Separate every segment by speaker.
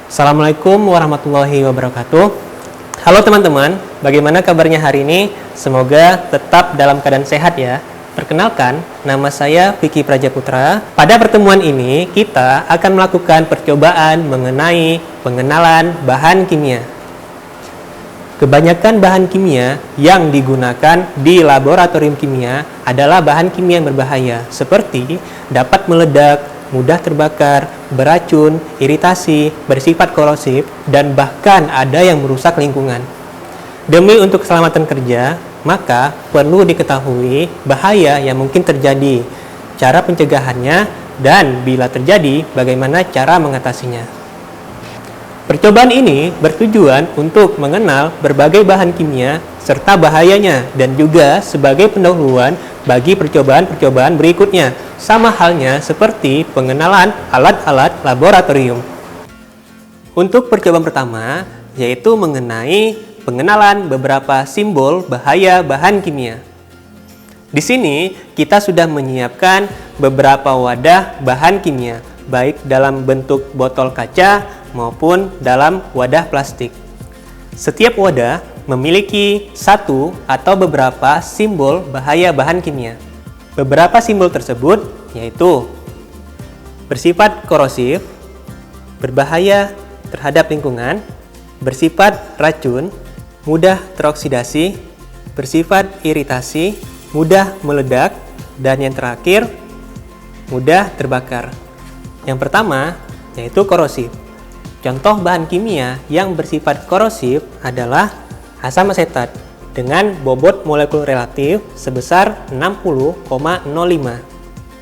Speaker 1: Assalamualaikum warahmatullahi wabarakatuh. Halo teman-teman, bagaimana kabarnya hari ini? Semoga tetap dalam keadaan sehat ya. Perkenalkan, nama saya Vicky Prajaputra. Pada pertemuan ini, kita akan melakukan percobaan mengenai pengenalan bahan kimia. Kebanyakan bahan kimia yang digunakan di laboratorium kimia adalah bahan kimia yang berbahaya, seperti dapat meledak, mudah terbakar, beracun, iritasi, bersifat korosif, dan bahkan ada yang merusak lingkungan. Demi untuk keselamatan kerja, maka perlu diketahui bahaya yang mungkin terjadi, cara pencegahannya, dan bila terjadi, bagaimana cara mengatasinya. Percobaan ini bertujuan untuk mengenal berbagai bahan kimia serta bahayanya dan juga sebagai pendahuluan bagi percobaan-percobaan berikutnya, sama halnya seperti pengenalan alat-alat laboratorium. Untuk percobaan pertama, yaitu mengenai pengenalan beberapa simbol bahaya bahan kimia. Di sini kita sudah menyiapkan beberapa wadah bahan kimia, baik dalam bentuk botol kaca maupun dalam wadah plastik. Setiap wadah memiliki satu atau beberapa simbol bahaya bahan kimia. Beberapa simbol tersebut yaitu bersifat korosif, berbahaya terhadap lingkungan, bersifat racun, mudah teroksidasi, bersifat iritasi, mudah meledak, dan yang terakhir, mudah terbakar. Yang pertama yaitu korosif. Contoh bahan kimia yang bersifat korosif adalah asam asetat dengan bobot molekul relatif sebesar 60,05.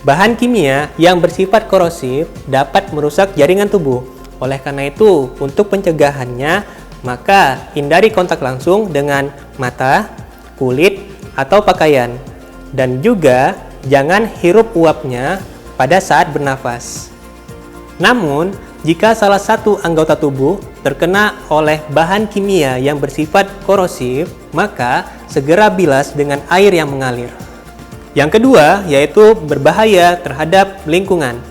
Speaker 1: Bahan kimia yang bersifat korosif dapat merusak jaringan tubuh. Oleh karena itu, untuk pencegahannya, maka hindari kontak langsung dengan mata, kulit, atau pakaian. Dan juga jangan hirup uapnya pada saat bernafas. Namun, jika salah satu anggota tubuh terkena oleh bahan kimia yang bersifat korosif, maka segera bilas dengan air yang mengalir. Yang kedua, yaitu berbahaya terhadap lingkungan.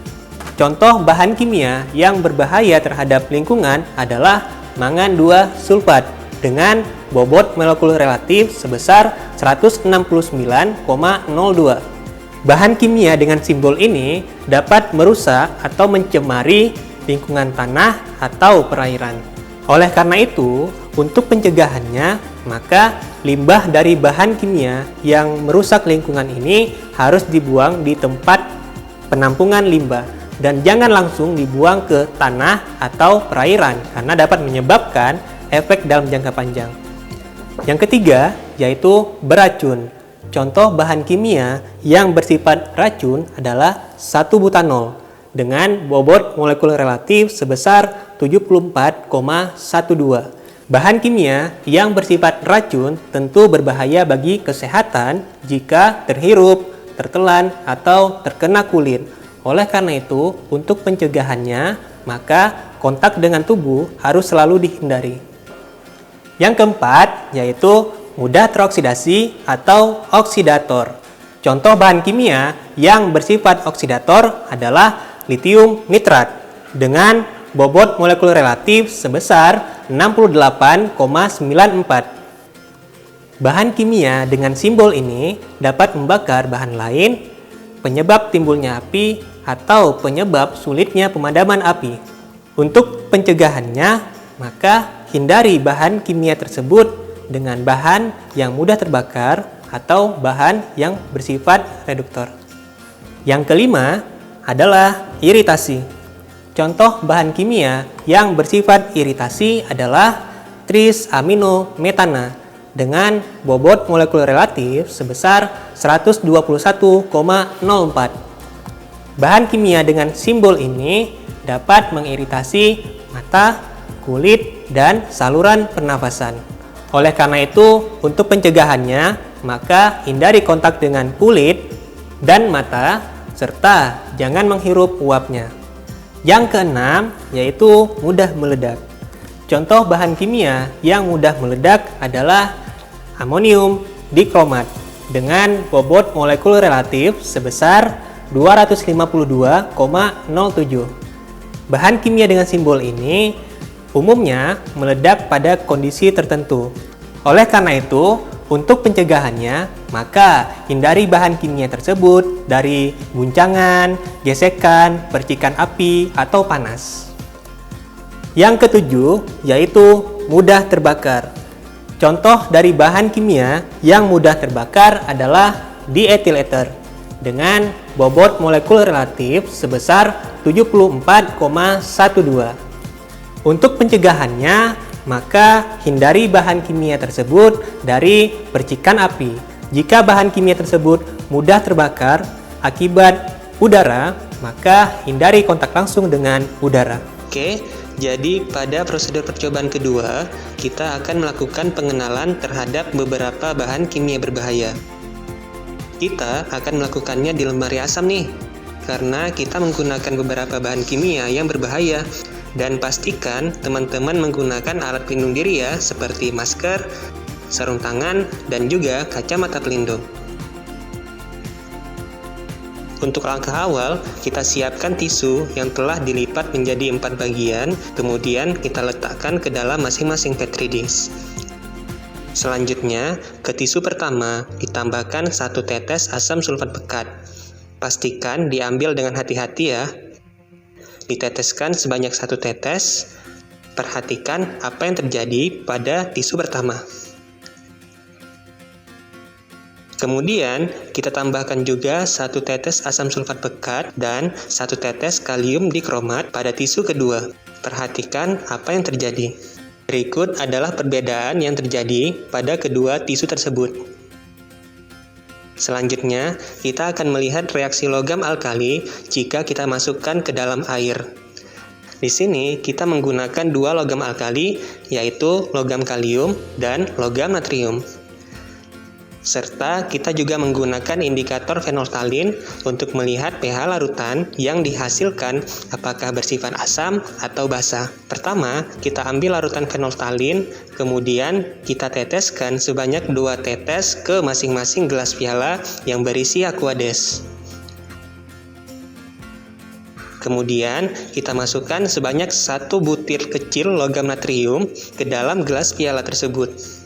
Speaker 1: Contoh bahan kimia yang berbahaya terhadap lingkungan adalah mangan 2 sulfat dengan bobot molekul relatif sebesar 169,02. Bahan kimia dengan simbol ini dapat merusak atau mencemari lingkungan tanah atau perairan. Oleh karena itu, untuk pencegahannya, maka limbah dari bahan kimia yang merusak lingkungan ini harus dibuang di tempat penampungan limbah dan jangan langsung dibuang ke tanah atau perairan karena dapat menyebabkan efek dalam jangka panjang. Yang ketiga, yaitu beracun. Contoh bahan kimia yang bersifat racun adalah 1-butanol dengan bobot molekul relatif sebesar 74,12. Bahan kimia yang bersifat racun tentu berbahaya bagi kesehatan jika terhirup, tertelan, atau terkena kulit. Oleh karena itu, untuk pencegahannya, maka kontak dengan tubuh harus selalu dihindari. Yang keempat, yaitu mudah teroksidasi atau oksidator. Contoh bahan kimia yang bersifat oksidator adalah litium nitrat dengan bobot molekul relatif sebesar 68,94. Bahan kimia dengan simbol ini dapat membakar bahan lain, penyebab timbulnya api, atau penyebab sulitnya pemadaman api. Untuk pencegahannya, maka hindari bahan kimia tersebut dengan bahan yang mudah terbakar atau bahan yang bersifat reduktor. Yang kelima adalah iritasi. Contoh bahan kimia yang bersifat iritasi adalah trisaminometana dengan bobot molekul relatif sebesar 121,04. Bahan kimia dengan simbol ini dapat mengiritasi mata, kulit, dan saluran pernafasan. Oleh karena itu, untuk pencegahannya, maka hindari kontak dengan kulit dan mata, serta jangan menghirup uapnya. Yang keenam, yaitu mudah meledak. Contoh bahan kimia yang mudah meledak adalah amonium dikromat dengan bobot molekul relatif sebesar 252,07. Bahan kimia dengan simbol ini umumnya meledak pada kondisi tertentu. Oleh karena itu, untuk pencegahannya, maka hindari bahan kimia tersebut dari guncangan, gesekan, percikan api, atau panas. Yang ketujuh, yaitu mudah terbakar. Contoh dari bahan kimia yang mudah terbakar adalah diethyl ether dengan bobot molekul relatif sebesar 74,12. Untuk pencegahannya, maka hindari bahan kimia tersebut dari percikan api. Jika bahan kimia tersebut mudah terbakar akibat udara, maka hindari kontak langsung dengan udara. Oke, jadi pada prosedur percobaan kedua, kita akan melakukan pengenalan terhadap beberapa bahan kimia berbahaya. Kita akan melakukannya di lemari asam nih, karena kita menggunakan beberapa bahan kimia yang berbahaya. Dan pastikan teman-teman menggunakan alat pelindung diri ya, seperti masker, sarung tangan, dan juga kacamata pelindung. Untuk langkah awal, kita siapkan tisu yang telah dilipat menjadi 4 bagian, kemudian kita letakkan ke dalam masing-masing Petri dish. Selanjutnya, ke tisu pertama ditambahkan 1 tetes asam sulfat pekat. Pastikan diambil dengan hati-hati ya. Diteteskan sebanyak 1 tetes. Perhatikan apa yang terjadi pada tisu pertama. Kemudian, kita tambahkan juga 1 tetes asam sulfat pekat dan 1 tetes kalium dikromat pada tisu kedua. Perhatikan apa yang terjadi. Berikut adalah perbedaan yang terjadi pada kedua tisu tersebut. Selanjutnya, kita akan melihat reaksi logam alkali jika kita masukkan ke dalam air. Di sini, kita menggunakan 2 logam alkali, yaitu logam kalium dan logam natrium. Serta kita juga menggunakan indikator fenolftalin untuk melihat pH larutan yang dihasilkan apakah bersifat asam atau basa. Pertama, kita ambil larutan fenolftalin, kemudian kita teteskan sebanyak 2 tetes ke masing-masing gelas piala yang berisi Aquades. Kemudian, kita masukkan sebanyak 1 butir kecil logam natrium ke dalam gelas piala tersebut.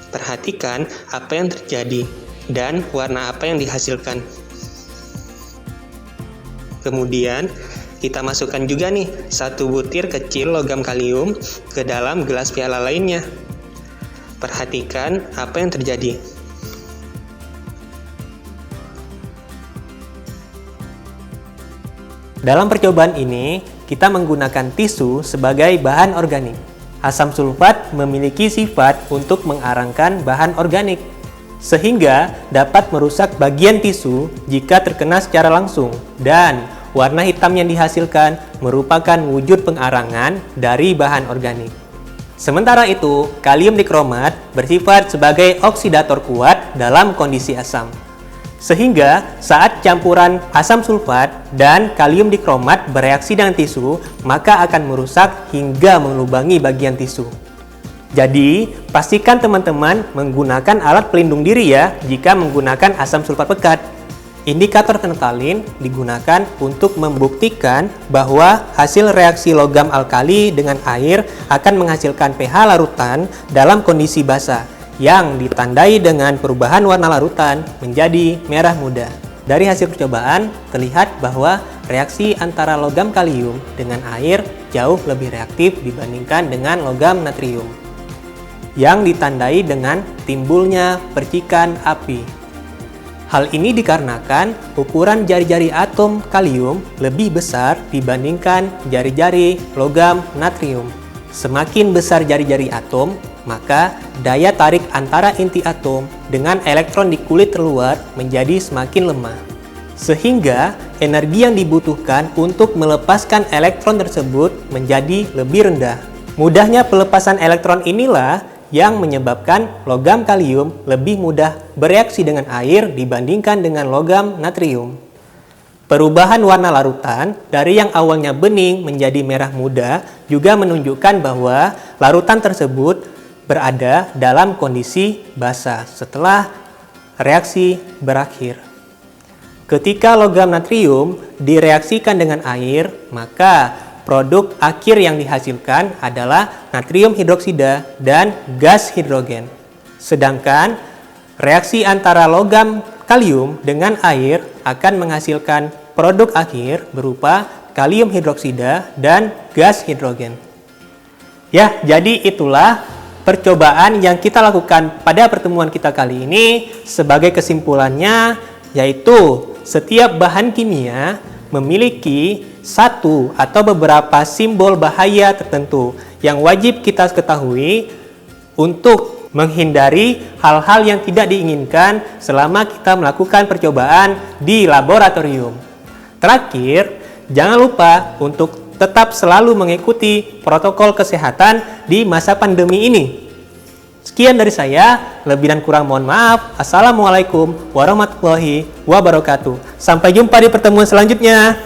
Speaker 1: Perhatikan apa yang terjadi dan warna apa yang dihasilkan. Kemudian, kita masukkan juga nih 1 butir kecil logam kalium ke dalam gelas piala lainnya. Perhatikan apa yang terjadi. Dalam percobaan ini, kita menggunakan tisu sebagai bahan organik. Asam sulfat memiliki sifat untuk mengarangkan bahan organik, sehingga dapat merusak bagian tisu jika terkena secara langsung, dan warna hitam yang dihasilkan merupakan wujud pengarangan dari bahan organik. Sementara itu, kalium dikromat bersifat sebagai oksidator kuat dalam kondisi asam. Sehingga saat campuran asam sulfat dan kalium dikromat bereaksi dengan tisu, maka akan merusak hingga melubangi bagian tisu. Jadi, pastikan teman-teman menggunakan alat pelindung diri ya jika menggunakan asam sulfat pekat. Indikator fenolftalin digunakan untuk membuktikan bahwa hasil reaksi logam alkali dengan air akan menghasilkan pH larutan dalam kondisi basa, yang ditandai dengan perubahan warna larutan menjadi merah muda. Dari hasil percobaan, terlihat bahwa reaksi antara logam kalium dengan air jauh lebih reaktif dibandingkan dengan logam natrium, yang ditandai dengan timbulnya percikan api. Hal ini dikarenakan ukuran jari-jari atom kalium lebih besar dibandingkan jari-jari logam natrium. Semakin besar jari-jari atom, maka daya tarik antara inti atom dengan elektron di kulit terluar menjadi semakin lemah. Sehingga energi yang dibutuhkan untuk melepaskan elektron tersebut menjadi lebih rendah. Mudahnya pelepasan elektron inilah yang menyebabkan logam kalium lebih mudah bereaksi dengan air dibandingkan dengan logam natrium. Perubahan warna larutan dari yang awalnya bening menjadi merah muda juga menunjukkan bahwa larutan tersebut berada dalam kondisi basa setelah reaksi berakhir. Ketika logam natrium direaksikan dengan air, maka produk akhir yang dihasilkan adalah natrium hidroksida dan gas hidrogen. Sedangkan reaksi antara logam kalium dengan air akan menghasilkan produk akhir berupa kalium hidroksida dan gas hidrogen. Ya, jadi itulah percobaan yang kita lakukan pada pertemuan kita kali ini. Sebagai kesimpulannya, yaitu setiap bahan kimia memiliki satu atau beberapa simbol bahaya tertentu yang wajib kita ketahui untuk menghindari hal-hal yang tidak diinginkan selama kita melakukan percobaan di laboratorium. Terakhir, jangan lupa untuk tetap selalu mengikuti protokol kesehatan di masa pandemi ini. Sekian dari saya, lebih dan kurang mohon maaf. Assalamualaikum warahmatullahi wabarakatuh. Sampai jumpa di pertemuan selanjutnya.